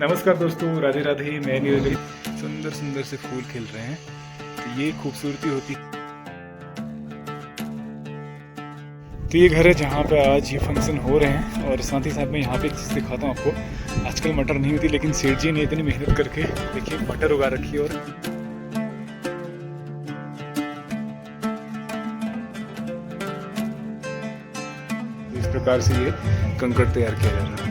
नमस्कार दोस्तों, राधे राधे। मैं नीरज। सुंदर सुंदर से फूल खिल रहे हैं, तो ये खूबसूरती होती। तो ये घर है जहाँ पे आज ये फंक्शन हो रहे हैं। और साथ ही साथ में यहाँ पे एक चीज़ दिखाता हूँ आपको। आजकल मटर नहीं होती, लेकिन सेठ जी ने इतनी मेहनत करके देखिए मटर उगा रखी है। और इस प्रकार से ये कंकड़ तैयार किया जा रहा है।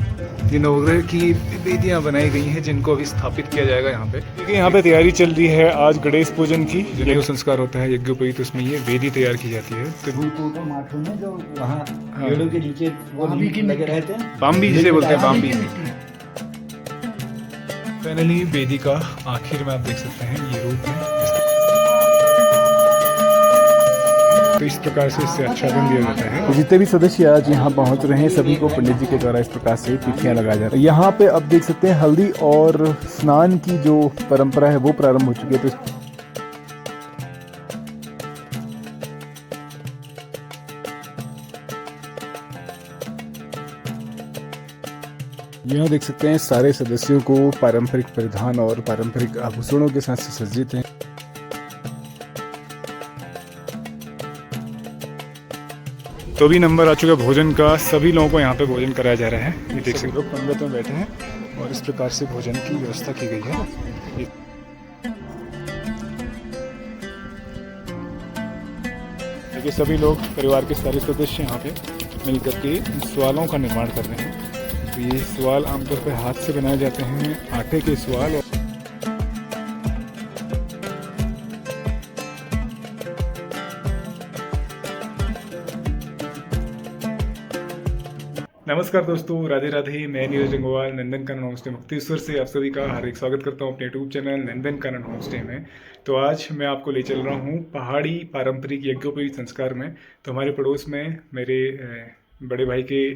ये नवग्रह की वेदियां बनाई गई हैं जिनको अभी स्थापित किया जाएगा यहाँ पे। देखिए यहाँ पे तैयारी चल रही है आज गणेश पूजन की। जो संस्कार होता है यज्ञोपवीत, उसमें ये वेदी तैयार की जाती है। तो माठों में जो वहाँ पेड़ों के नीचे वो लगे रहते हैं, बाम्बी जिसे बोलते हैं, बाम्बी। फाइनली वेदी का आखिर में आप देख सकते हैं ये रूप है। तो इस प्रकार से इससे आच्छादन दिया जाता है। तो जितने भी सदस्य आज यहाँ पहुँच रहे हैं सभी को पंडित जी के द्वारा इस प्रकार से तिथियां लगाया जा रही है। यहाँ पे अब देख सकते हैं हल्दी और स्नान की जो परंपरा है वो प्रारंभ हो चुकी है। तो यहाँ देख सकते हैं सारे सदस्यों को पारंपरिक परिधान और पारंपरिक आभूषणों के साथ सुसज्जित हैं। तो भी नंबर आ चुका भोजन का। सभी लोगों को यहाँ पे भोजन कराया जा रहा है। ये देख सकते लोग पंगत में बैठे हैं और इस प्रकार से भोजन की व्यवस्था की गई है। देखिए सभी लोग परिवार के सारे सदस्य यहाँ पे मिलकर के सवालों का निर्माण कर रहे हैं। तो ये सवाल आमतौर पर हाथ से बनाए जाते हैं, आटे के सवाल। नमस्कार दोस्तों, राधे राधे। मैं नीरज गंगवाल नंदनकानन होमस्टे मुक्तेश्वर से आप सभी का हार्दिक स्वागत करता हूं अपने यूट्यूब चैनल नंदनकानन होमस्टे में। तो आज मैं आपको ले चल रहा हूं पहाड़ी पारंपरिक यज्ञोपवीत संस्कार में। तो हमारे पड़ोस में मेरे बड़े भाई के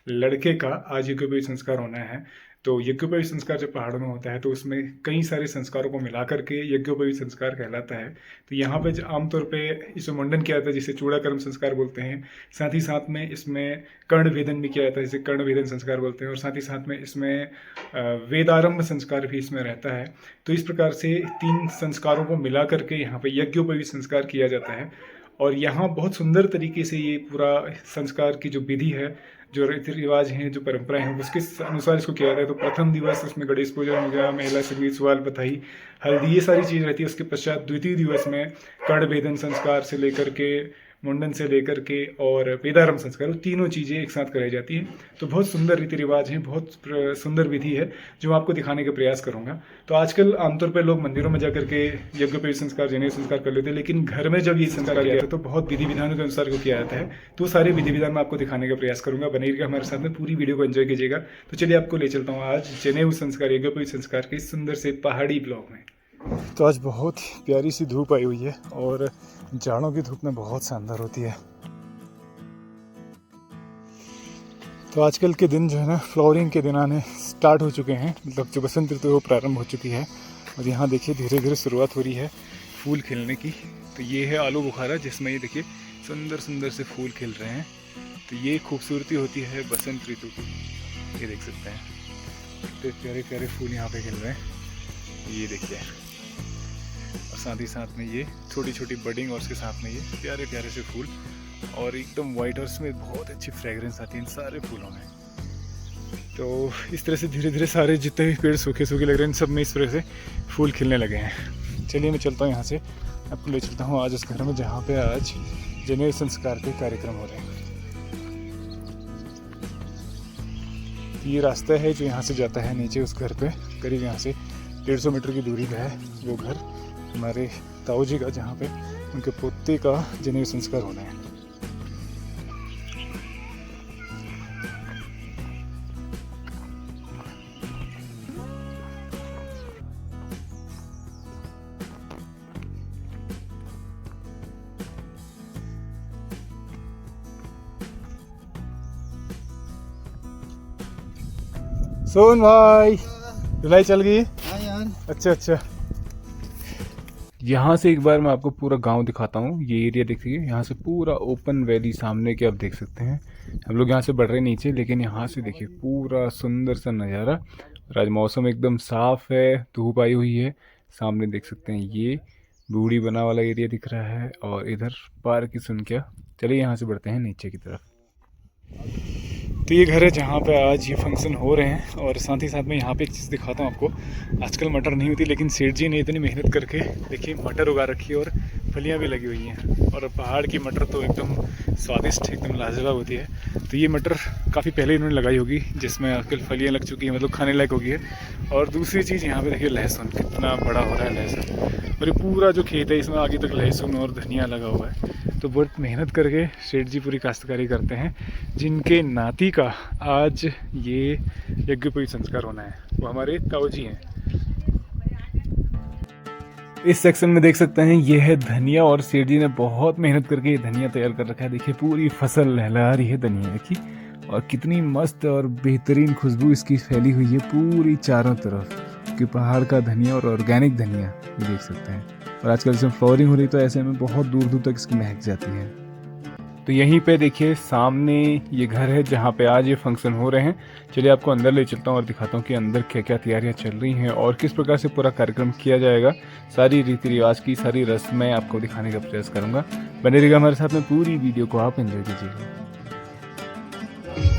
लड़के का आज यज्ञोपवीत संस्कार होना है। तो यज्ञोपवीत संस्कार जब पहाड़ों में होता है तो उसमें कई सारे संस्कारों को मिला करके यज्ञोपवीत संस्कार कहलाता है। तो यहाँ पे आमतौर पे इसमें मुंडन किया जाता है जिसे चूड़ाकर्म संस्कार बोलते हैं। साथ ही साथ में इसमें कर्ण भेदन भी किया जाता है जिसे कर्ण भेदन संस्कार बोलते हैं। और साथ ही साथ में इसमें वेदारंभ संस्कार भी इसमें रहता है। तो इस प्रकार से 3 संस्कारों को मिला करके यहाँ पे यज्ञोपवीत संस्कार किया जाता है। और यहाँ बहुत सुंदर तरीके से ये पूरा संस्कार की जो विधि है, जो रीति रिवाज हैं, जो परंपराएं हैं, उसके अनुसार इसको किया जाता है। तो प्रथम दिवस उसमें गणेश पूजन हो गया, महिला संगीत, सवाल बधाई, हल्दी, ये सारी चीज़ रहती है। उसके पश्चात द्वितीय दिवस में कर्ण भेदन संस्कार से लेकर के मुंडन से लेकर के और वेदारंभ संस्कार, तीनों चीज़ें एक साथ कराई जाती हैं। तो बहुत सुंदर रीति रिवाज हैं, बहुत सुंदर विधि है जो मैं आपको दिखाने का प्रयास करूंगा। तो आजकल आमतौर पर लोग मंदिरों में जाकर के यज्ञोपवीत संस्कार, जनेऊ संस्कार कर लेते हैं, लेकिन घर में जब ये संस्कार किया जाता है तो बहुत विधि विधानों के अनुसार को किया जाता है। तो सारे विधि विधान मैं आपको दिखाने का प्रयास करूंगा। बने रहिएगा हमारे साथ में, पूरी वीडियो को एंजॉय कीजिएगा। तो चलिए आपको ले चलता हूँ आज जनेऊ संस्कार, यज्ञोपवीत संस्कार के सुंदर से पहाड़ी ब्लॉक में। तो आज बहुत प्यारी सी धूप आई हुई है और जाड़ों की धूप में बहुत शानदार होती है। तो आजकल के दिन जो है ना, फ्लावरिंग के दिन आने स्टार्ट हो चुके हैं, मतलब जो बसंत ऋतु वो प्रारंभ हो चुकी है। और यहाँ देखिए धीरे धीरे शुरुआत हो रही है फूल खिलने की। तो ये है आलू बुखारा, जिसमें ये देखिए सुंदर सुंदर से फूल खिल रहे हैं। तो ये खूबसूरती होती है बसंत ऋतु की। ये देख सकते हैं कितने प्यारे प्यारे फूल यहाँ पे खिल रहे हैं, ये देखिए। और साथ ही साथ में ये छोटी छोटी बडिंग और उसके साथ में ये प्यारे प्यारे से फूल और एकदम वाइट, और इसमें बहुत अच्छी फ्रेगरेंस आती है इन सारे फूलों में। तो इस तरह से धीरे धीरे सारे जितने भी पेड़ सूखे सूखे लग रहे हैं, इन सब में इस तरह से फूल खिलने लगे हैं। चलिए मैं चलता हूँ यहाँ से, आपको ले चलता हूँ आज उस घर में जहाँ पे आज जनेऊ संस्कार के कार्यक्रम हो रहे हैं। ये रास्ता है जो यहाँ से जाता है नीचे उस घर पे। करीब यहाँ से 150 मीटर की दूरी पे है वो घर हमारे ताऊ जी का, जहाँ पे उनके पोते का जनेऊ संस्कार होना है। सोन भाई, धुलाई चल गई? हाँ यार। अच्छा। यहाँ से एक बार मैं आपको पूरा गांव दिखाता हूँ। ये एरिया देखिए, यहाँ से पूरा ओपन वैली सामने के आप देख सकते हैं। हम लोग यहाँ से बढ़ रहे नीचे, लेकिन यहाँ से देखिए पूरा सुंदर सा नज़ारा और आज मौसम एकदम साफ़ है, धूप आई हुई है। सामने देख सकते हैं ये बूढ़ी बना वाला एरिया दिख रहा है और इधर पार्क की सुनकिया। चलिए यहाँ से बढ़ते हैं नीचे की तरफ। तो ये घर है जहाँ पे आज ये फंक्शन हो रहे हैं और साथ ही साथ में यहाँ पे एक चीज़ दिखाता हूँ आपको। आजकल मटर नहीं होती, लेकिन सेठ जी ने इतनी मेहनत करके देखिए मटर उगा रखी है और फलियाँ भी लगी हुई हैं। और पहाड़ की मटर तो एकदम स्वादिष्ट, एकदम लाजवाब होती है। तो ये मटर काफ़ी पहले इन्होंने लगाई होगी, जिसमें आजकल फलियाँ लग चुकी हैं, मतलब खाने लायक होगी है। और दूसरी चीज़ यहाँ पे देखिए लहसुन कितना बड़ा हो रहा है लहसुन, और ये पूरा जो खेत है इसमें आगे तक लहसुन और धनिया लगा हुआ है। तो बहुत मेहनत करके सेठ जी पूरी काश्तकारी करते हैं, जिनके नाती का आज ये यज्ञोपवीत संस्कार होना है। वो हमारे ताऊ जी हैं। इस सेक्शन में देख सकते हैं ये है धनिया, और सेठ जी ने बहुत मेहनत करके ये धनिया तैयार कर रखा है। देखिए पूरी फसल लहला रही है धनिया की, और कितनी मस्त और बेहतरीन खुशबू इसकी फैली हुई है पूरी चारों तरफ, कि पहाड़ का धनिया और ऑर्गेनिक धनिया ये देख सकते हैं। और आजकल इसमें फ्लोरिंग हो रही, तो ऐसे में बहुत दूर दूर तक इसकी महक जाती है। तो यहीं पे देखिए सामने ये घर है जहाँ पे आज ये फंक्शन हो रहे हैं। चलिए आपको अंदर ले चलता हूँ और दिखाता हूँ कि अंदर क्या क्या तैयारियाँ चल रही हैं और किस प्रकार से पूरा कार्यक्रम किया जाएगा। सारी रीति रिवाज की सारी रस्में आपको दिखाने का प्रयास करूँगा। बने रहिएगा हमारे साथ में, पूरी वीडियो को आप एंजॉय कीजिएगा।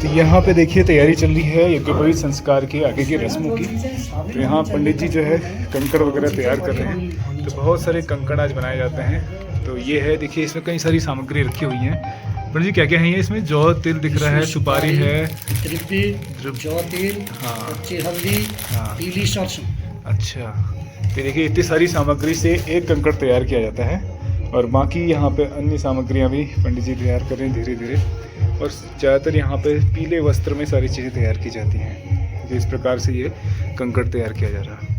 तो यहाँ पे देखिए तैयारी चल रही है यज्ञोपवीत संस्कार के आगे की रस्मों की। तो यहाँ पंडित जी जो है कंकड़ वगैरह तैयार कर रहे हैं। तो बहुत सारे कंकड़ आज बनाए जाते हैं। तो ये है देखिए, इसमें कई सारी सामग्री रखी हुई है। पंडित जी क्या क्या है ये? इसमें जौ तिल दिख रहा है, सुपारी है, जौ तिल, हाँ, कच्ची हल्दी, हाँ, पीली सरसों। अच्छा। तो देखिए इतनी सारी सामग्री से एक कंकड़ तैयार किया जाता है, और बाकी यहाँ पे अन्य सामग्रियाँ भी पंडित जी तैयार कर रहे हैं धीरे धीरे। और ज़्यादातर यहाँ पे पीले वस्त्र में सारी चीज़ें तैयार की जाती हैं। तो इस प्रकार से ये कंकड़ तैयार किया जा रहा है।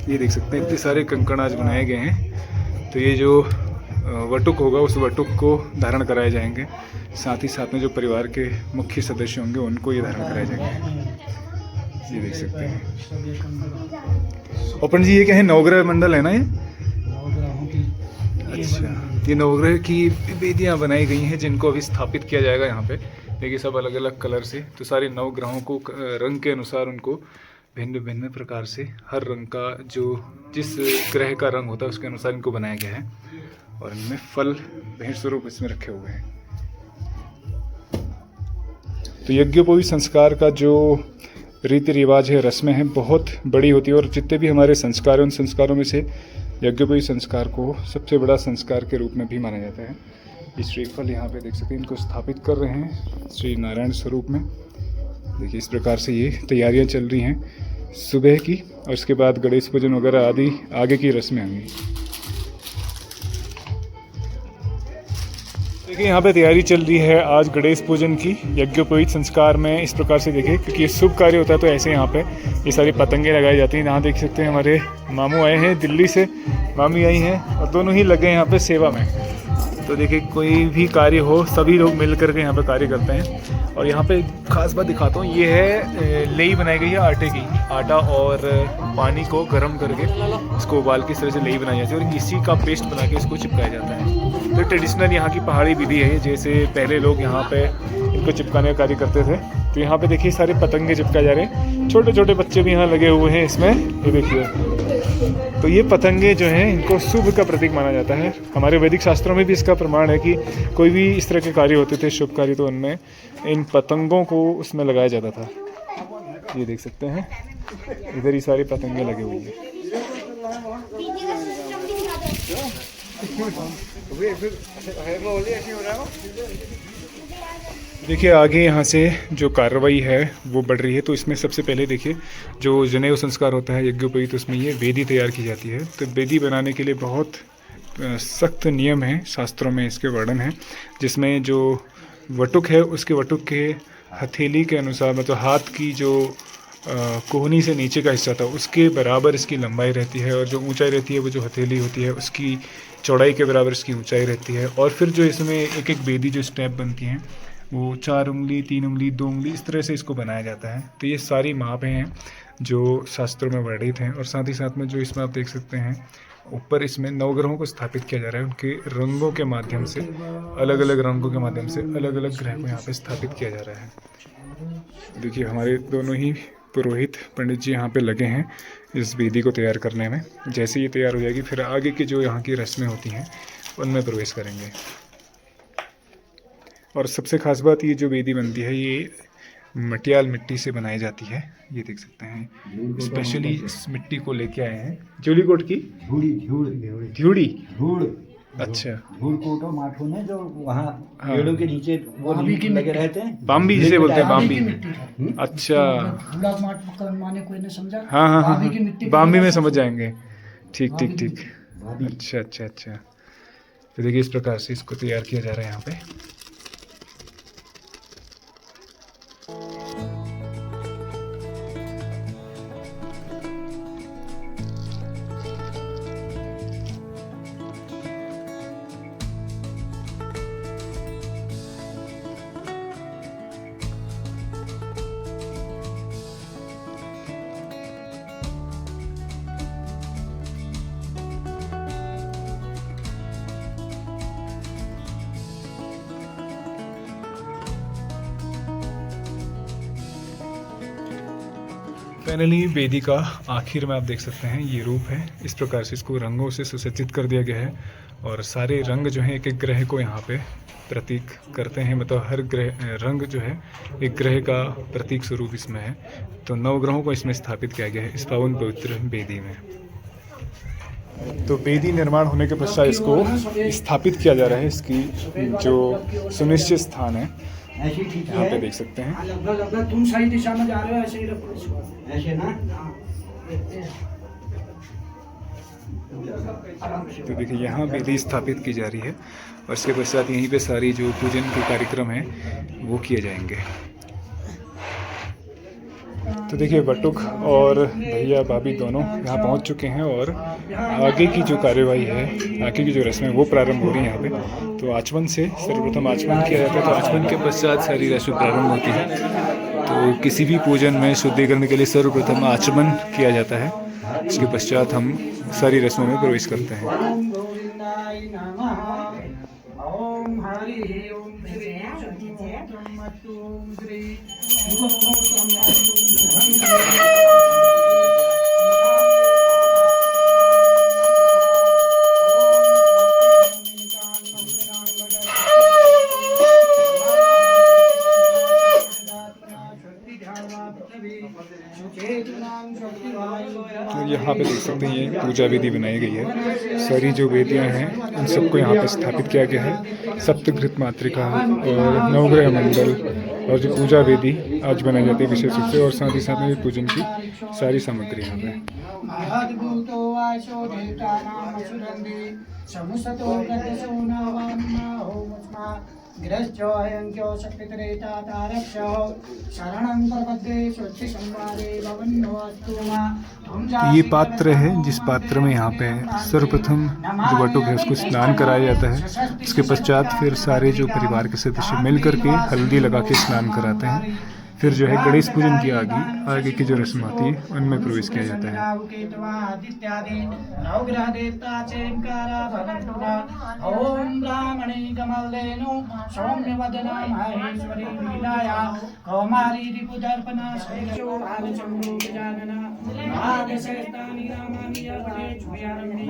ये देख सकते हैं इतने सारे कंकड़ आज बनाए गए हैं। तो ये जो वटुक होगा उस वटुक को धारण कराए जाएंगे। साथ ही साथ में जो परिवार के मुख्य सदस्य होंगे उनको ये धारण कराए जाएंगे। ये देख सकते हैं। और पंडित जी ये क्या है? नवग्रह मंडल है ना ये? अच्छा, ये नवग्रह की वेदियाँ बनाई गई हैं जिनको अभी स्थापित किया जाएगा यहाँ पे। देखिए सब अलग अलग कलर से। तो सारे नवग्रहों को रंग के अनुसार उनको भिन्न भिन्न प्रकार से, हर रंग का जो जिस ग्रह का रंग होता है उसके अनुसार इनको बनाया गया है। और इनमें फल भेंट स्वरूप इसमें रखे हुए हैं। तो यज्ञोपवीत संस्कार का जो रीति रिवाज है, रस्में हैं, बहुत बड़ी होती है। और जितने भी हमारे संस्कार हैं उन संस्कारों में से यज्ञोपवीत संस्कार को सबसे बड़ा संस्कार के रूप में भी माना जाता है। ये श्रीफल यहाँ पे देख सकते हैं, इनको स्थापित कर रहे हैं श्री नारायण स्वरूप में। देखिए इस प्रकार से ये तैयारियां चल रही हैं सुबह की, और उसके बाद गणेश पूजन वगैरह आदि आगे की रस्में होंगी। देखिए यहाँ पे तैयारी चल रही है आज गणेश पूजन की यज्ञोपवीत संस्कार में। इस प्रकार से देखिए, क्योंकि ये शुभ कार्य होता है तो ऐसे यहाँ पे ये सारी पतंगे लगाई जाती हैं। यहाँ देख सकते हैं हमारे मामू आए हैं दिल्ली से, मामी आई हैं, और दोनों ही लगे हैं यहाँ पे सेवा में। तो देखिए कोई भी कार्य हो सभी लोग मिल करके यहाँ पे कार्य करते हैं। और यहाँ पे खास बात दिखाता हूँ, ये है लेई बनाई गई है आटे की। आटा और पानी को गर्म करके इसको उबाल के इस तरह से लेई बनाई जाती है, और इसी का पेस्ट बना के इसको चिपकाया जाता है। तो ट्रेडिशनल यहाँ की पहाड़ी विधि है, जैसे पहले लोग यहाँ पे इनको चिपकाने का कार्य करते थे। तो यहाँ पे देखिए सारे पतंगे चिपकाए जा रहे हैं, छोटे छोटे बच्चे भी यहाँ लगे हुए हैं इसमें, ये देखिए। तो ये पतंगे जो हैं इनको शुभ का प्रतीक माना जाता है। हमारे वैदिक शास्त्रों में भी इसका प्रमाण है कि कोई भी इस तरह के कार्य होते थे शुभ कार्य, तो उनमें इन पतंगों को उसमें लगाया जाता था। ये देख सकते हैं इधर ही सारी पतंगे लगी हुई हैं। देखिए आगे यहाँ से जो कार्रवाई है वो बढ़ रही है। तो इसमें सबसे पहले देखिए जो जनेऊ संस्कार होता है यज्ञोपवीत, तो उसमें ये वेदी तैयार की जाती है। तो वेदी बनाने के लिए बहुत सख्त नियम हैं, शास्त्रों में इसके वर्णन है, जिसमें जो वटुक है उसके वटुक के हथेली के अनुसार, मतलब हाथ की जो कोहनी से नीचे का हिस्सा था उसके बराबर इसकी लंबाई रहती है, और जो ऊंचाई रहती है वो जो हथेली होती है उसकी चौड़ाई के बराबर इसकी ऊंचाई रहती है। और फिर जो इसमें एक एक बेदी जो स्टेप बनती हैं वो 4 उंगली, 3 उंगली, 2 उंगली, इस तरह से इसको बनाया जाता है। तो ये सारी मापें हैं जो शास्त्रों में वर्णित हैं। और साथ ही साथ में जो इसमें आप देख सकते हैं ऊपर इसमें नवग्रहों को स्थापित किया जा रहा है। उनके रंगों के माध्यम से, अलग अलग रंगों के माध्यम से अलग अलग ग्रह को यहाँ पे स्थापित किया जा रहा है। देखिए हमारे दोनों ही पुरोहित पंडित जी यहाँ पे लगे हैं इस वेदी को तैयार करने में। जैसे ये तैयार हो जाएगी फिर आगे की जो यहाँ की रस्में होती हैं उनमें प्रवेश करेंगे। और सबसे खास बात, ये जो वेदी बनती है ये मटियाल मिट्टी से बनाई जाती है। ये देख सकते हैं स्पेशली इस मिट्टी को लेके आए हैं जूलीकोट की ध्यूड़ी। अच्छा, धूलकोट और माठो ने जो वहाँ पेड़ों के नीचे वो लगे रहते हैं, बाम्बी जिसे बोलते हैं, बाम्बी। अच्छा, हाँ हाँ हाँ, बाम्बी में समझ जाएंगे। ठीक ठीक ठीक, अच्छा अच्छा अच्छा। तो देखिए इस प्रकार से इसको तैयार किया जा रहा है यहाँ पे। फाइनली वेदी का आखिर में आप देख सकते हैं ये रूप है। इस प्रकार से इसको रंगों से सुसज्जित कर दिया गया है और सारे रंग जो हैं एक एक ग्रह को यहाँ पे प्रतीक करते हैं। मतलब हर ग्रह रंग जो है एक ग्रह का प्रतीक स्वरूप इसमें है। तो 9 ग्रहों को इसमें स्थापित किया गया है इस पावन पवित्र वेदी में। तो वेदी निर्माण होने के पश्चात इसको स्थापित किया जा रहा है। इसकी जो सुनिश्चित स्थान है यहाँ पे देख सकते हैं। लगभग तुम सही दिशा में जा रहे हो, ऐसे ही रखो इसको, ऐसे ना। तो देखिए यहाँ वेदी स्थापित की जा रही है और इसके पश्चात यहीं पे सारी जो पूजन के कार्यक्रम हैं वो किए जाएंगे। तो देखिए बटुक और भैया भाभी दोनों यहाँ पहुँच चुके हैं और आगे की जो कार्यवाही है, आगे की जो रस्में वो प्रारंभ हो रही हैं यहाँ पे। तो आचमन से सर्वप्रथम आचमन किया जाता है। तो आचमन के पश्चात सारी रस्में प्रारंभ होती हैं। तो किसी भी पूजन में शुद्धिकरण के लिए सर्वप्रथम आचमन किया जाता है। इसके पश्चात हम सारी रस्मों में प्रवेश करते हैं। ओम हरि ओम श्री तो यहाँ पे देख सकते हैं ये पूजा वेदी बनाई गई है। सारी जो वेदियाँ हैं उन सबको यहाँ पे स्थापित किया गया है। सप्तघृत मातृका और नवग्रह मंडल और जो पूजा वेदी आज बनाई जाती है विशेष रूप से। और साथ ही साथ में पूजन की सारी सामग्री यहाँ पे। ये पात्र है जिस पात्र में यहाँ पे सर्वप्रथम जो बटुक है उसको स्नान कराया जाता है। उसके पश्चात फिर सारे जो परिवार के सदस्य मिल करके हल्दी लगा के स्नान कराते हैं। फिर जो है गणेश पूजन की आगे की जो रस्म आती है उनमें प्रवेश किया जाता है। ओम ब्राह्मणे कमलेनु सौम्यवदना माहेश्वरी लीलाया कौमारी रिपुदर्पणा शैलो भालचंद्रो गजानना भागशेषतानि रामानि अर्पणे छुयारम्भे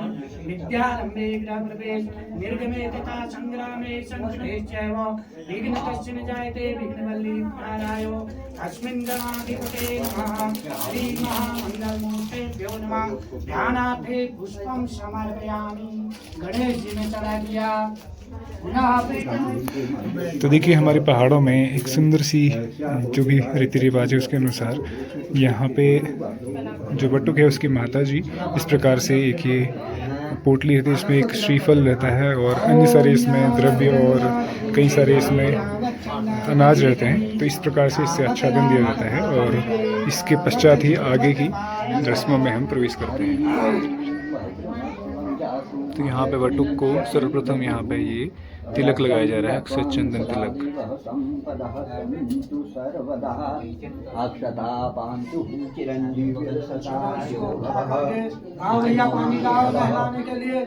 विद्यारम्भे गृहप्रवेश निर्गमे तथा संग्रामे संकटे चैव विघ्न कश्चन जायते विघ्नवल्ली नारायो अस्मिन् गणाधिपते नमः श्री महामंगलमूर्तेभ्यो नमः। ध्यानार्थे पुष्पं समर्पयामि। गणेश जी ने चढ़ा दिया। तो देखिए हमारे पहाड़ों में एक सुंदर सी जो भी रीति रिवाज है उसके अनुसार यहाँ पे जो बटुक है उसकी माता जी इस प्रकार से एक ये पोटली रहती है। इसमें एक श्रीफल रहता है और अन्य सारे इसमें द्रव्य और कई सारे इसमें अनाज रहते हैं। तो इस प्रकार से इससे आच्छादन दिया जाता है और इसके पश्चात ही आगे की रस्मों में हम प्रवेश करते हैं। तो यहाँ पे वटुक को सर्वप्रथम यहाँ पे ये तिलक लगाया जा रहा है, अक्षत चंदन तिलक। आओ भैया पानी लाओ नहलाने के लिए।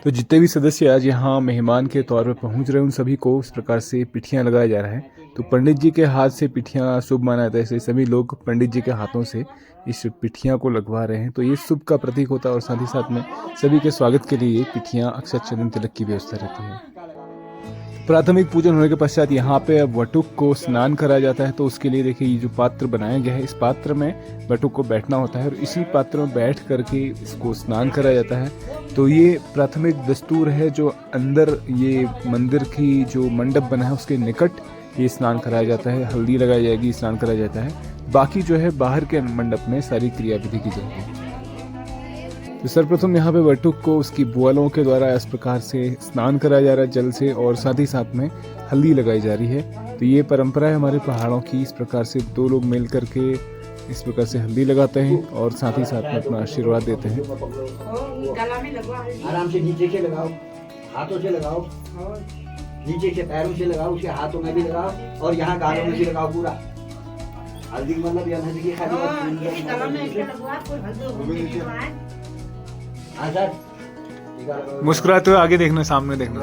तो जितने भी सदस्य आज यहाँ मेहमान के तौर पर पहुँच रहे हैं उन सभी को इस प्रकार से पिठियाँ लगाया जा रहा है। तो पंडित जी के हाथ से पिठियाँ शुभ माना जाता है, इसलिए सभी लोग पंडित जी के हाथों से इस पिठियाँ को लगवा रहे हैं। तो ये शुभ का प्रतीक होता है और साथ ही साथ में सभी के स्वागत के लिए ये पिठियाँ अक्षत चंदन तिलक की व्यवस्था रहती है। प्राथमिक पूजन होने के पश्चात यहाँ पे अब वटुक को स्नान कराया जाता है। तो उसके लिए देखिए ये जो पात्र बनाया गया है, इस पात्र में वटुक को बैठना होता है और इसी पात्र में बैठ करके इसको स्नान कराया जाता है। तो ये प्राथमिक दस्तूर है जो अंदर ये मंदिर की जो मंडप बना है उसके निकट ये स्नान कराया जाता है, हल्दी लगाई जाएगी, स्नान कराया जाता है। बाकी जो है बाहर के मंडप में सारी क्रियाविधि की जाएगी। तो सर्वप्रथम यहाँ पे वटुक को उसकी बुआलों के द्वारा इस प्रकार से स्नान कराया जा रहा है जल से, और साथ ही साथ में हल्दी लगाई जा रही है। तो ये परंपरा है हमारे पहाड़ों की। इस प्रकार से दो लोग मिल करके इस प्रकार से हल्दी लगाते हैं और साथ ही साथ में अपना आशीर्वाद देते हैं। आराम से नीचे से लगाओ, हाथों से लगाओ, नीचे से पैरों से लगाओ, उसके हाथों में भी लगाओ और यहाँ गालों में भी लगाओ पूरा। हल्दी मतलब यह हल्दी की खाली मुस्कुराते हुए आगे देखना, सामने देखना।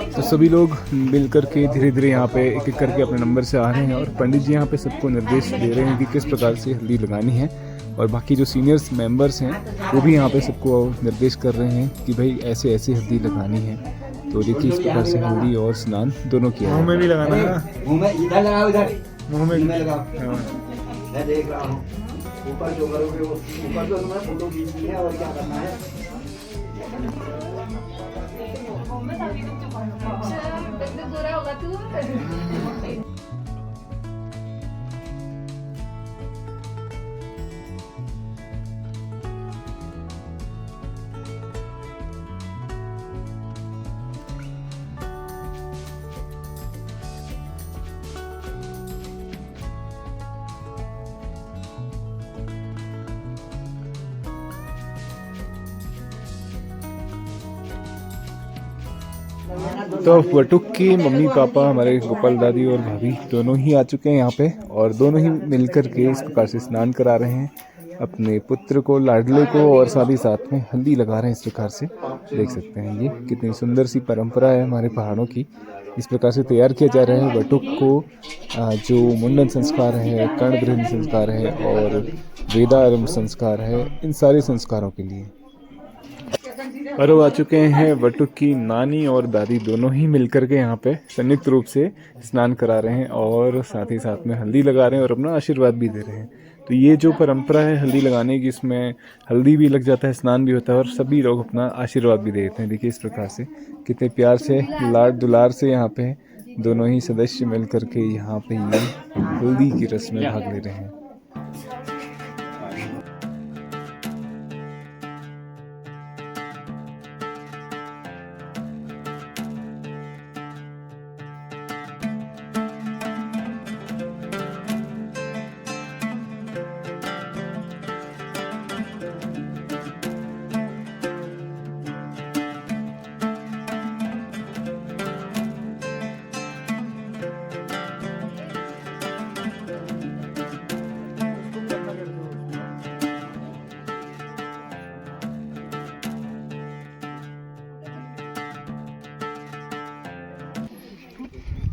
तो सभी लोग मिलकर के धीरे धीरे यहाँ पे एक एक करके अपने नंबर से आ रहे हैं और पंडित जी यहाँ पे सबको निर्देश दे रहे हैं कि किस प्रकार से हल्दी लगानी है। और बाकी जो सीनियर्स मेंबर्स हैं वो भी यहाँ पे सबको निर्देश कर रहे हैं कि भाई ऐसे ऐसे हल्दी लगानी है। तो देखिए इस प्रकार से हल्दी और स्नान दोनों किया। मुंह में भी लगाना है, मुंह में इधर लगाओ, इधर मुंह में लगाओ। हाँ। मैं देख रहा हूँ ऊपर जो करोगे वो ऊपर तो तुम्हें फोटो खींचनी है और क्या करना है। तो वटुक की मम्मी पापा हमारे गोपाल दादी और भाभी दोनों ही आ चुके हैं यहाँ पे और दोनों ही मिलकर के इस प्रकार से स्नान करा रहे हैं अपने पुत्र को, लाडले को, और साथ ही साथ में हल्दी लगा रहे हैं। इस प्रकार से देख सकते हैं ये कितनी सुंदर सी परंपरा है हमारे पहाड़ों की। इस प्रकार से तैयार किया जा रहा है वटुक को, जो मुंडन संस्कार है, कर्णग्रहण संस्कार है और वेदारंभ संस्कार है, इन सारे संस्कारों के लिए। और वो आ चुके हैं वटुक की नानी और दादी दोनों ही मिलकर के यहाँ पे संयुक्त रूप से स्नान करा रहे हैं और साथ ही साथ में हल्दी लगा रहे हैं और अपना आशीर्वाद भी दे रहे हैं। तो ये जो परंपरा है हल्दी लगाने की, इसमें हल्दी भी लग जाता है, स्नान भी होता है और सभी लोग अपना आशीर्वाद भी देते हैं। देखिए इस प्रकार से कितने प्यार से, लाड दुलार से यहाँ पे दोनों ही सदस्य मिल करके यहाँ पे ये हल्दी की रस्म में भाग ले रहे हैं।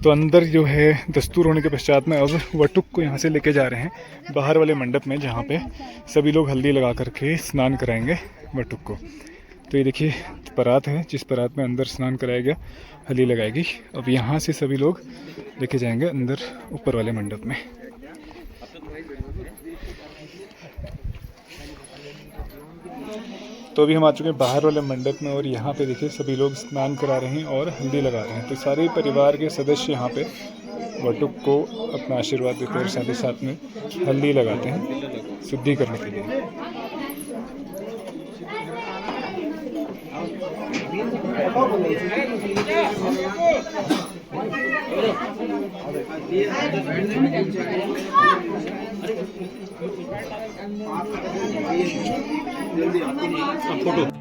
तो अंदर जो है दस्तूर होने के पश्चात में अब वटुक को यहाँ से लेके जा रहे हैं बाहर वाले मंडप में, जहाँ पे सभी लोग हल्दी लगा करके स्नान कराएंगे वटुक को। तो ये देखिए परात है, जिस परात में अंदर स्नान कराया गया, हल्दी लगाएगी। अब यहाँ से सभी लोग लेके जाएंगे अंदर ऊपर वाले मंडप में। तो अभी हम आ चुके हैं बाहर वाले मंडप में और यहाँ पे देखिए सभी लोग स्नान करा रहे हैं और हल्दी लगा रहे हैं। तो सारे परिवार के सदस्य यहाँ पे वटुक को अपना आशीर्वाद देते हैं और साथ ही साथ में हल्दी लगाते हैं शुद्धि करने के लिए। फोटो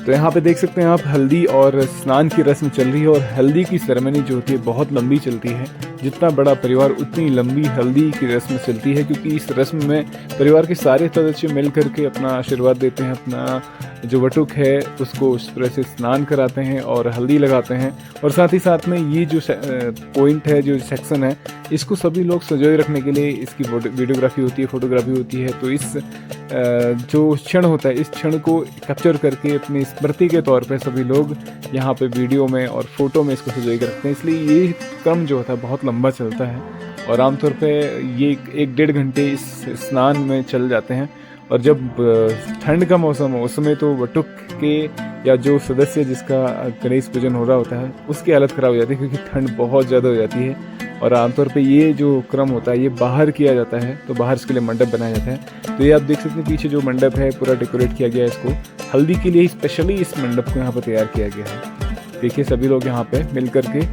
तो यहाँ पे देख सकते हैं आप हल्दी और स्नान की रस्म चल रही है और हल्दी की सेरेमनी जो होती है बहुत लंबी चलती है। जितना बड़ा परिवार उतनी लंबी हल्दी की रस्म चलती है, क्योंकि इस रस्म में परिवार के सारे सदस्य मिल करके अपना आशीर्वाद देते हैं, अपना जो वटुक है उसको उस तरह से स्नान कराते हैं और हल्दी लगाते हैं। और साथ ही साथ में ये जो पॉइंट है, जो सेक्शन है, इसको सभी लोग संजोए रखने के लिए इसकी वीडियोग्राफी होती है, फोटोग्राफी होती है। तो इस जो क्षण होता है, इस क्षण को कैप्चर करके अपनी स्मृति के तौर पे सभी लोग यहाँ पे वीडियो में और फोटो में इसको संजोए के रखते हैं। इसलिए ये क्रम जो होता है बहुत लंबा चलता है और आमतौर पे ये 1-1.5 घंटे इस स्नान में चल जाते हैं। और जब ठंड का मौसम हो उस समय तो वटुक के या जो सदस्य जिसका गणेश पूजन हो रहा होता है उसकी हालत ख़राब हो जाती है, क्योंकि ठंड बहुत ज़्यादा हो जाती है। और आमतौर पे ये जो क्रम होता है ये बाहर किया जाता है, तो बाहर इसके लिए मंडप बनाया जाता है। तो ये आप देख सकते हैं पीछे जो मंडप है पूरा डेकोरेट किया गया है, इसको हल्दी के लिए स्पेशली इस मंडप को यहाँ पर तैयार किया गया है। देखिए सभी लोग यहाँ पे मिल करके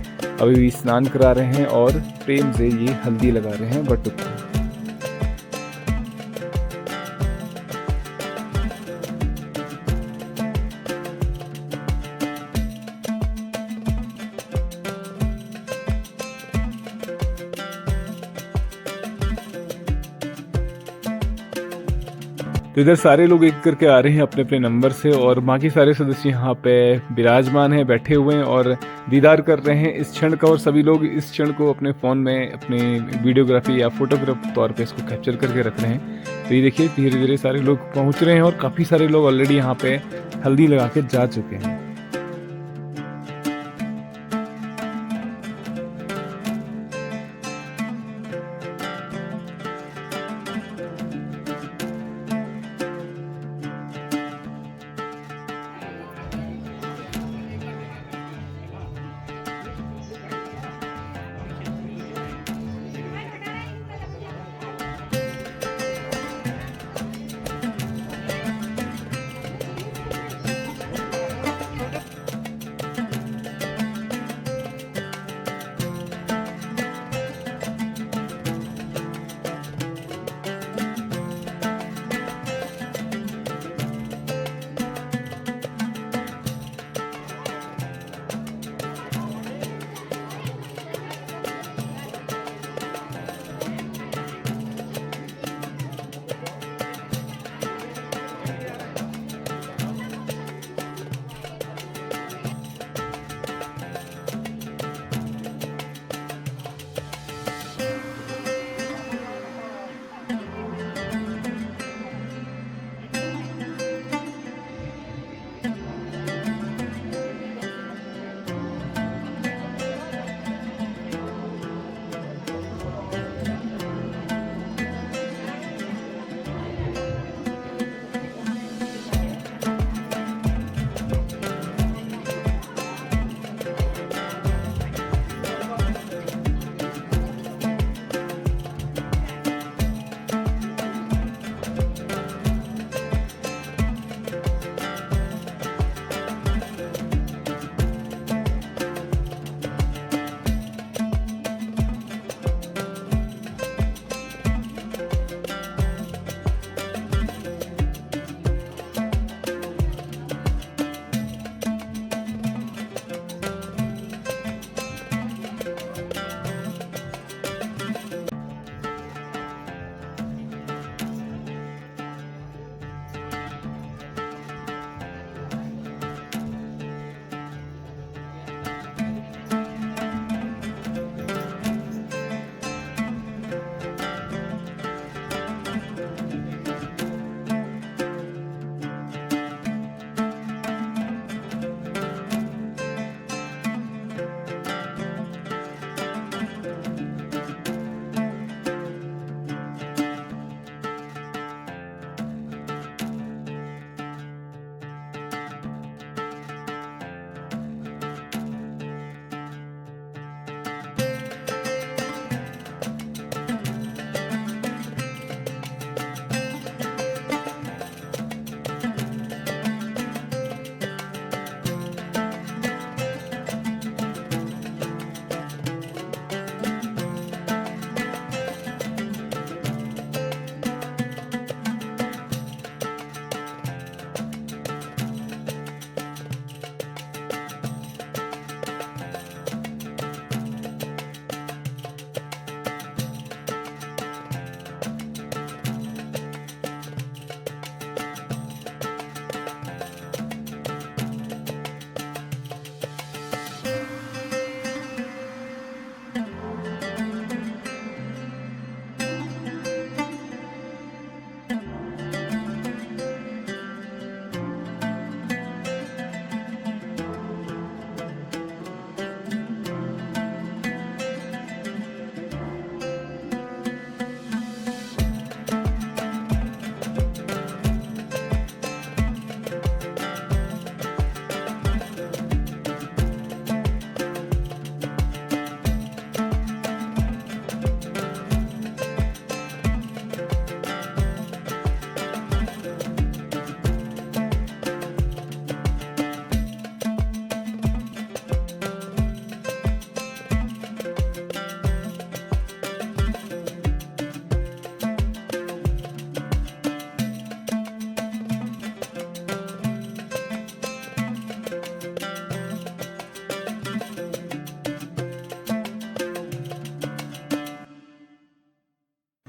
अभी स्नान करा रहे हैं और प्रेम से ये हल्दी लगा रहे हैं वटुक को। तो इधर सारे लोग एक करके आ रहे हैं अपने अपने नंबर से और बाकी सारे सदस्य यहाँ पे विराजमान हैं, बैठे हुए हैं और दीदार कर रहे हैं इस क्षण का। और सभी लोग इस क्षण को अपने फ़ोन में अपने वीडियोग्राफी या फोटोग्राफ तौर पे इसको कैप्चर करके रख रहे हैं। तो ये देखिए धीरे धीरे सारे लोग पहुँच रहे हैं और काफ़ी सारे लोग ऑलरेडी यहाँ पे हल्दी लगा के जा चुके हैं।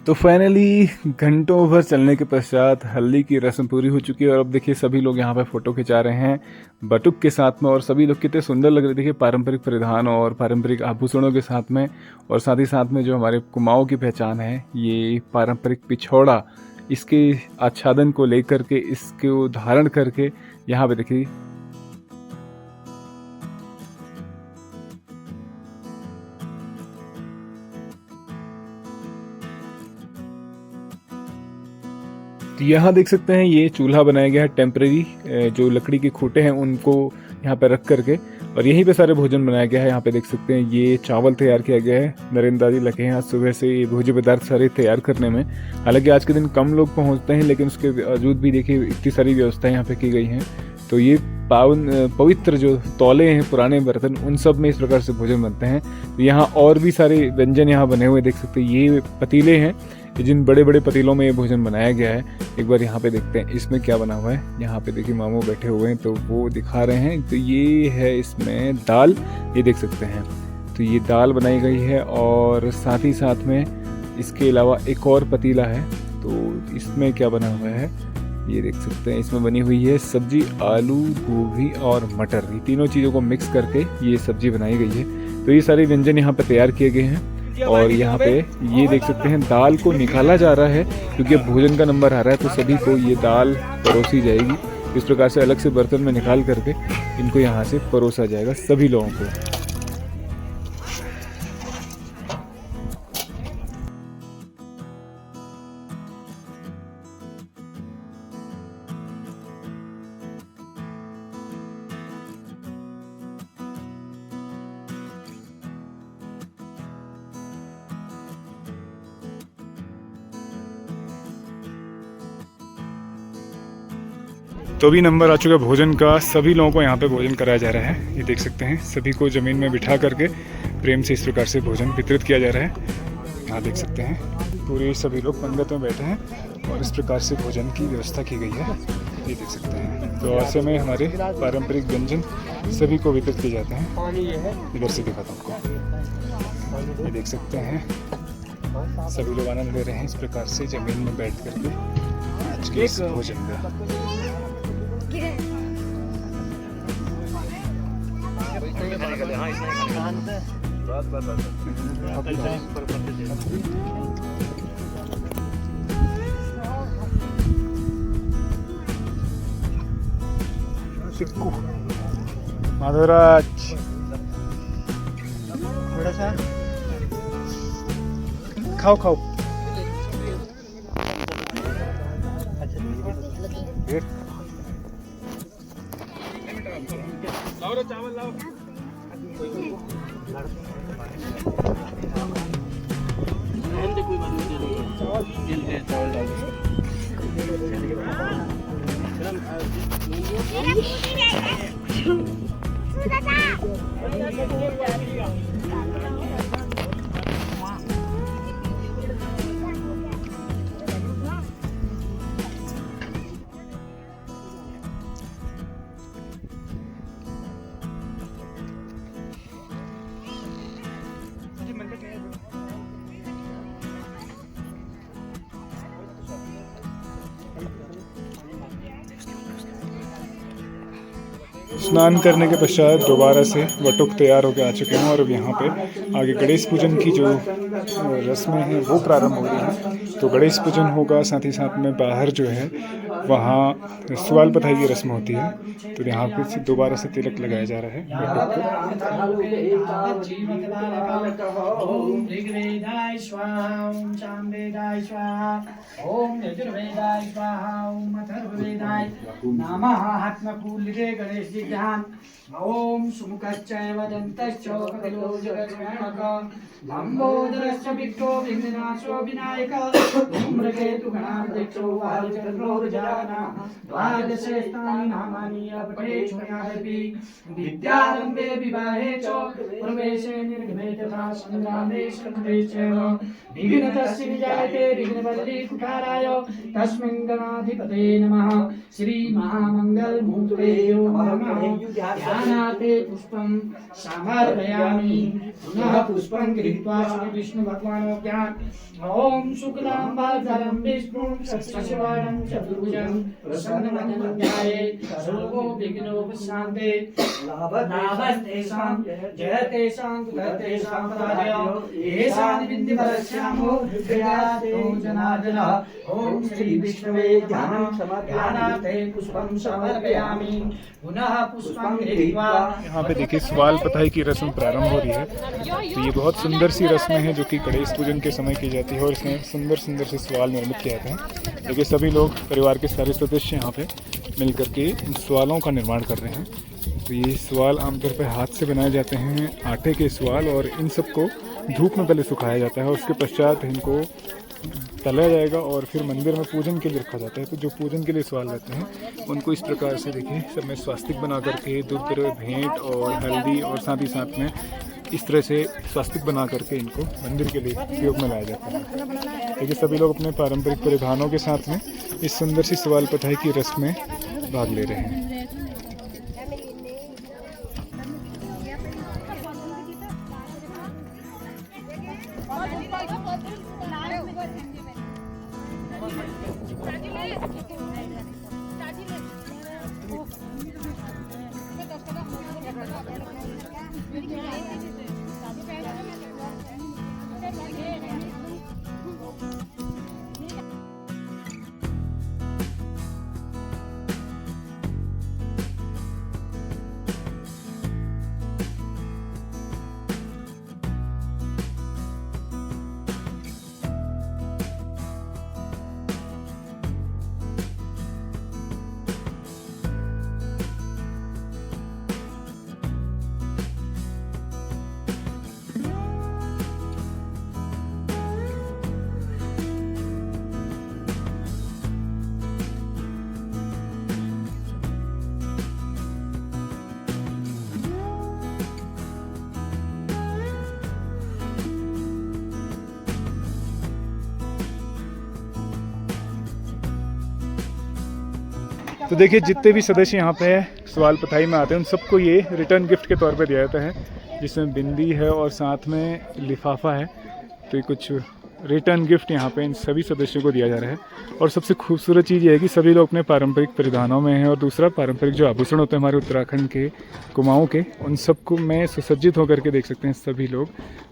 तो फाइनली घंटों भर चलने के पश्चात हल्दी की रस्म पूरी हो चुकी है और अब देखिए सभी लोग यहाँ पे फ़ोटो खिंचा रहे हैं बटुक के साथ में। और सभी लोग कितने सुंदर लग रहे, देखिए पारंपरिक परिधान और पारंपरिक आभूषणों के साथ में। और साथ ही साथ में जो हमारे कुमाऊँ की पहचान है, ये पारंपरिक पिछौड़ा, इसके आच्छादन को लेकर के, इसको धारण करके यहाँ पे देखिए यहाँ देख सकते हैं ये चूल्हा बनाया गया है टेम्परेरी, जो लकड़ी के खूंटे हैं उनको यहाँ पे रख करके, और यहीं पे सारे भोजन बनाया गया है। यहाँ पे देख सकते हैं ये चावल तैयार किया गया है। नरेंद्र दादी लगे हैं आज सुबह से ये भोज्य पदार्थ सारे तैयार करने में। हालांकि आज के दिन कम लोग पहुँचते हैं, लेकिन उसके बावजूद भी देखिए इतनी सारी व्यवस्थाएं यहाँ पे की गई हैं। तो ये पवित्र जो तौले हैं, पुराने बर्तन, उन सब में इस प्रकार से भोजन बनते हैं। तो यहाँ और भी सारे व्यंजन यहाँ बने हुए देख सकते हैं। ये पतीले हैं, जिन बड़े बड़े पतीलों में ये भोजन बनाया गया है। एक बार यहाँ पे देखते हैं इसमें क्या बना हुआ है। यहाँ पे देखिए मामू बैठे हुए हैं तो वो दिखा रहे हैं। तो ये है इसमें दाल, ये देख सकते हैं। तो ये दाल बनाई गई है और साथ ही साथ में इसके अलावा एक और पतीला है। तो इसमें क्या बना हुआ है ये देख सकते हैं। इसमें बनी हुई है सब्जी, आलू, गोभी और मटर, ये तीनों चीज़ों को मिक्स करके ये सब्जी बनाई गई है। तो ये सारे व्यंजन यहाँ पे तैयार किए गए हैं। और यहाँ पे ये देख सकते हैं दाल को निकाला जा रहा है, क्योंकि अब भोजन का नंबर आ रहा है तो सभी को ये दाल परोसी जाएगी। इस प्रकार से अलग से बर्तन में निकाल करके इनको यहाँ से परोसा जाएगा सभी लोगों को। तो भी नंबर आ चुका है भोजन का। सभी लोगों को यहाँ पे भोजन कराया जा रहा है। ये देख सकते हैं सभी को ज़मीन में बिठा करके प्रेम से इस प्रकार से भोजन वितरित किया जा रहा है। यहाँ देख सकते हैं पूरे सभी लोग पंगत में बैठे हैं और इस प्रकार से भोजन की व्यवस्था की गई है। ये देख सकते हैं। तो ऐसे में हमारे पारंपरिक व्यंजन सभी को वितरित किए जाते हैं। इधर से दिखाता हूँ आपको। ये देख सकते हैं सभी लोग आनंद ले रहे हैं इस प्रकार से ज़मीन में बैठ करके आज के इस भोजन का। माधवराज थोड़ा सा खाओ खाओ। लाओ चावल लाओ। स्नान करने के पश्चात दोबारा से वटुक तैयार होकर आ चुके हैं और अब यहाँ पे आगे गणेश पूजन की जो रस्में हैं वो प्रारंभ हो रही हैं। तो गणेश पूजन होगा, साथ ही साथ में बाहर जो है वहाँ सवाल पताई की रस्म होती है। तो यहाँ पे दोबारा से तिलक लगाया जा रहा है ओम सुमुखश्चैव दन्तश्च कपिलो जगत्प्रणकः लम्बोदरश्च विक्टो विघ्ननाशो विनायकः धूम्रकेतु गणाध्यक्षो वालचन्द्रो नमः द्वादशे स्थानि नामानि अपठे शृणुयादपि विद्यारम्भे विवाहे च प्रवेशे निर्गमे तथा संग्रामे स्कन्धे च विघ्नतस्य विजायते विघ्नवल्ली कुठाराय तस्मिन् गणाधिपते नमः श्री महामङ्गलमूर्तये नमः ध्यानाते पुष्पं समर्पयामि पुनः पुष्पं गृहीत्वा श्री विष्णु भगवान् ज्ञान ओम शुक्लांबरधरं विष्णुं शशिवर्णं चतुर्भुजं प्रसन्नवदनं ध्यायेत् सर्वो विघ्नोपशान्ते लाभस्तेषां जयतेषां कुलतेषां पराजयो येषां विद्यवरस्यामो हृदयातो जनार्दनः ओम श्री विष्णवे ध्यानार्थे पुष्पं समर्पयामि पुनः पुष्पं गृहीत्वा। यहाँ पे देखिए सवाल पताई की रस्म प्रारंभ हो रही है। तो ये बहुत सुंदर सी रस्में हैं जो कि गणेश पूजन के समय की जाती है और इसमें सुंदर सुंदर से सवाल निर्मित किए जाते हैं। देखिए सभी लोग परिवार के सारे सदस्य यहाँ पे मिल करके इन सवालों का निर्माण कर रहे हैं। तो ये सवाल आमतौर पर हाथ से बनाए जाते हैं, आटे के सवाल, और इन सबको धूप में पहले सुखाया जाता है और उसके पश्चात इनको तला जाएगा और फिर मंदिर में पूजन के लिए रखा जाता है। तो जो पूजन के लिए सवाल रहते हैं उनको इस प्रकार से देखिए सब में स्वास्तिक बना करके दूध भेंट और हल्दी और साथ ही साथ में इस तरह से स्वास्तिक बना करके इनको मंदिर के लिए उपयोग में लाया जाता है। देखिए सभी लोग अपने पारंपरिक परिधानों के साथ में इस सुंदर सी सवाल पताई की रस्म में भाग ले रहे हैं। तो देखिए जितने भी सदस्य यहाँ पे सवाल पताई में आते हैं उन सबको ये रिटर्न गिफ्ट के तौर पे दिया जाता है, जिसमें बिंदी है और साथ में लिफाफा है। तो ये कुछ रिटर्न गिफ्ट यहाँ पे इन सभी सदस्यों को दिया जा रहा है। और सबसे खूबसूरत चीज़ ये है कि सभी लोग अपने पारंपरिक परिधानों में हैं और दूसरा पारंपरिक जो आभूषण होते हैं हमारे उत्तराखंड के कुमाऊँ के, उन सबको में सुसज्जित होकर के देख सकते हैं सभी लोग।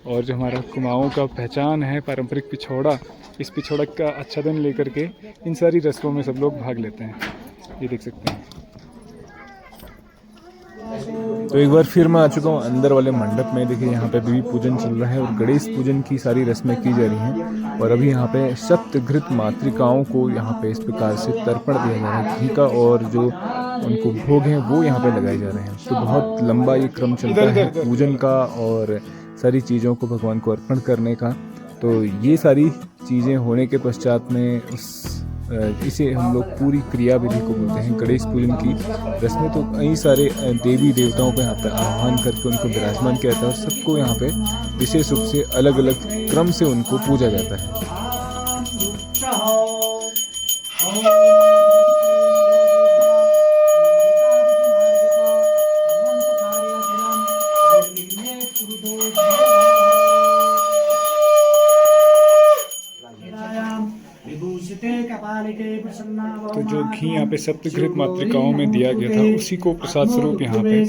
और जो हमारा कुमाऊँ का पहचान है पारंपरिक पिछौड़ा, इस पिछौड़ा का आच्छादन लेकर के इन सारी रस्मों में सब लोग भाग लेते हैं, ये देख सकते हैं। तो एक बार फिर मैं आ चुका हूँ अंदर वाले मंडप में। देखिए यहाँ पे देवी पूजन चल रहा है और गणेश पूजन की सारी रस्में की जा रही हैं। और अभी यहाँ पे सप्तघृत मातृकाओं को यहाँ पे इस प्रकार से तर्पण दिया जा रहा है घी का, और जो उनको भोग हैं वो यहाँ पे लगाए जा रहे हैं। तो बहुत लंबा ये क्रम चलता है पूजन का और सारी चीज़ों को भगवान को अर्पण करने का। तो ये सारी चीज़ें होने के पश्चात में इसे हम लोग पूरी क्रिया विधि को बोलते हैं गणेश पूजन की रस्में। तो कई सारे देवी देवताओं को यहाँ पर आह्वान करके उनको विराजमान किया जाता है और सबको यहाँ पे विशेष रूप से अलग अलग क्रम से उनको पूजा जाता है। तो जो घी यहाँ पे सप्तघृत मातृकाओं में दिया गया था उसी को प्रसाद स्वरूप यहाँ पे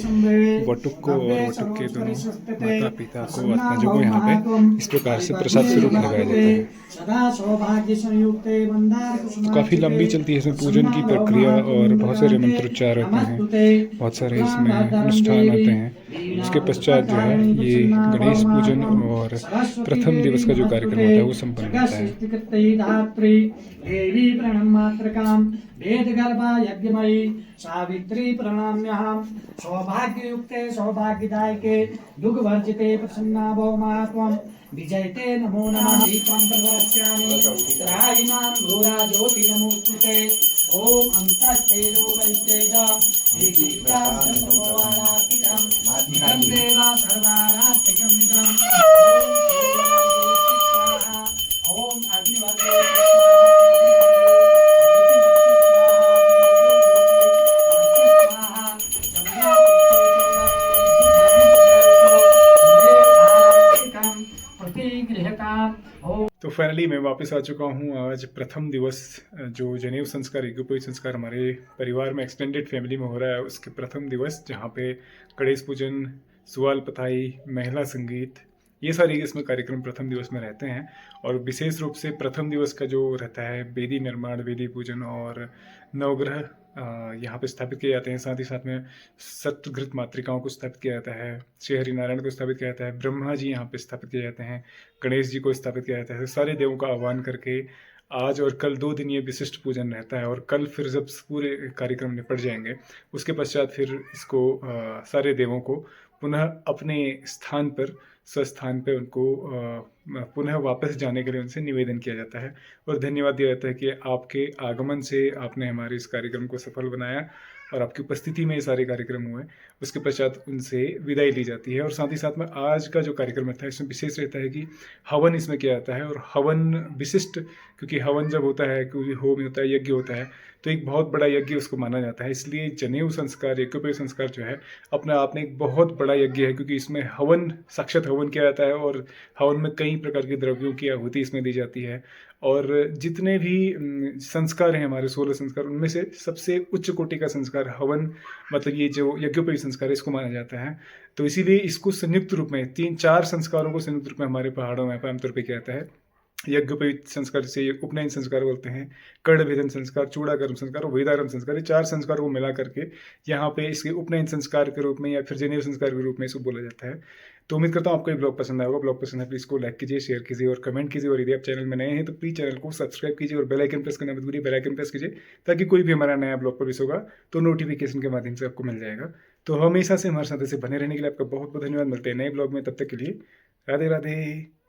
वटुक को और वटुक के दोनों माता पिता को आत्मजों को यहाँ पे इस प्रकार से प्रसाद स्वरूप लगाया जाता है। तो काफ़ी लंबी चलती है इसमें पूजन की प्रक्रिया और बहुत सारे मंत्रोच्चार होते हैं, बहुत सारे इसमें अनुष्ठान होते हैं। उसके पश्चात जो है ये गणेश पूजन और प्रथम दिवस का जो कार्यक्रम होता है वो संपन्न होता है। देवी प्रणमात्रकां वेदगर्भा यज्ञमयी सावित्री प्रणम्यहं सौभाग्ययुक्ते सौभाग्यदायके दुःखवर्जिते प्रसन्ना भौमात्वं विजयते नमो नमः। दीपं प्रवक्ष्यामि त्रायिमां घोरा ज्योति नमोस्तुते ओम अंतस्तेजो वैतेजा एकीकां सर्ववारात्मिकं इदं देवा सर्वारात्मिकं इदं ओम अग्निवर्गे तो फाइनली मैं वापस आ चुका हूँ। आज प्रथम दिवस जो जनेऊ संस्कार यज्ञोपवीत संस्कार हमारे परिवार में एक्सटेंडेड फैमिली में हो रहा है, उसके प्रथम दिवस, जहाँ पे गणेश पूजन, सुआल पताई, महिला संगीत, ये सारे इसमें कार्यक्रम प्रथम दिवस में रहते हैं। और विशेष रूप से प्रथम दिवस का जो रहता है वेदी निर्माण, वेदी पूजन और नवग्रह यहाँ पे स्थापित किए जाते हैं। साथ ही साथ में सतघृत मातृकाओं को स्थापित किया जाता है, श्री हरिनारायण को स्थापित किया जाता है, ब्रह्मा जी यहाँ पे स्थापित किए जाते हैं, गणेश जी को स्थापित किया जाता है। सारे देवों का आह्वान करके आज और कल 2 दिन ये विशिष्ट पूजन रहता है। और कल फिर जब पूरे कार्यक्रम निपट जाएंगे, उसके पश्चात फिर इसको सारे देवों को पुनः अपने स्थान पर, स्वस्थान पे उनको पुनः वापस जाने के लिए उनसे निवेदन किया जाता है और धन्यवाद दिया जाता है कि आपके आगमन से आपने हमारे इस कार्यक्रम को सफल बनाया और आपकी उपस्थिति में ये सारे कार्यक्रम हुए। उसके पश्चात उनसे विदाई ली जाती है। और साथ ही साथ में आज का जो कार्यक्रम रहता है, इसमें विशेष रहता है कि हवन इसमें किया जाता है। और हवन विशिष्ट, क्योंकि हवन जब होता है, क्योंकि होम होता है, यज्ञ होता है, तो एक बहुत बड़ा यज्ञ उसको माना जाता है। इसलिए जनेऊ संस्कार, यज्ञोपवीत संस्कार जो है अपने आप में एक बहुत बड़ा यज्ञ है, क्योंकि इसमें हवन, साक्षात हवन किया जाता है और हवन में कई प्रकार के द्रव्यों की आहुति इसमें दी जाती है। और जितने भी संस्कार हैं हमारे 16 संस्कार, उनमें से सबसे उच्च कोटि का संस्कार हवन, मतलब ये जो यज्ञोपवीत संस्कार है, इसको माना जाता है। तो इसीलिए इसको संयुक्त रूप में 3-4 संस्कारों को संयुक्त रूप में हमारे पहाड़ों में आमतौर पर किया जाता है। यज्ञोपवीत संस्कार से उपनयन संस्कार बोलते हैं, कर्णभेदन संस्कार, चूड़ाकर्म संस्कार और वेदागम संस्कार, ये 4 संस्कारों को मिला करके यहाँ पे इसके उपनयन संस्कार के रूप में या फिर जनेऊ संस्कार के रूप में इसको बोला जाता है। तो उम्मीद करता हूँ आपको ये ब्लॉग पसंद आया होगा। ब्लॉग पसंद है प्लीज़ को लाइक कीजिए, शेयर कीजिए और कमेंट कीजिए। और यदि आप चैनल में नए हैं तो प्लीज़ चैनल को सब्सक्राइब कीजिए और बेल आइकन प्रेस करना मत भूलिए। बेल आइकन प्रेस कीजिए ताकि कोई भी हमारा नया ब्लॉग पब्लिश होगा तो नोटिफिकेशन के माध्यम से आपको मिल जाएगा। तो हमेशा से हमारे साथ ऐसे बने रहने के लिए आपका बहुत बहुत धन्यवाद। मिलते हैं नए ब्लॉग में, तब तक के लिए राधे राधे।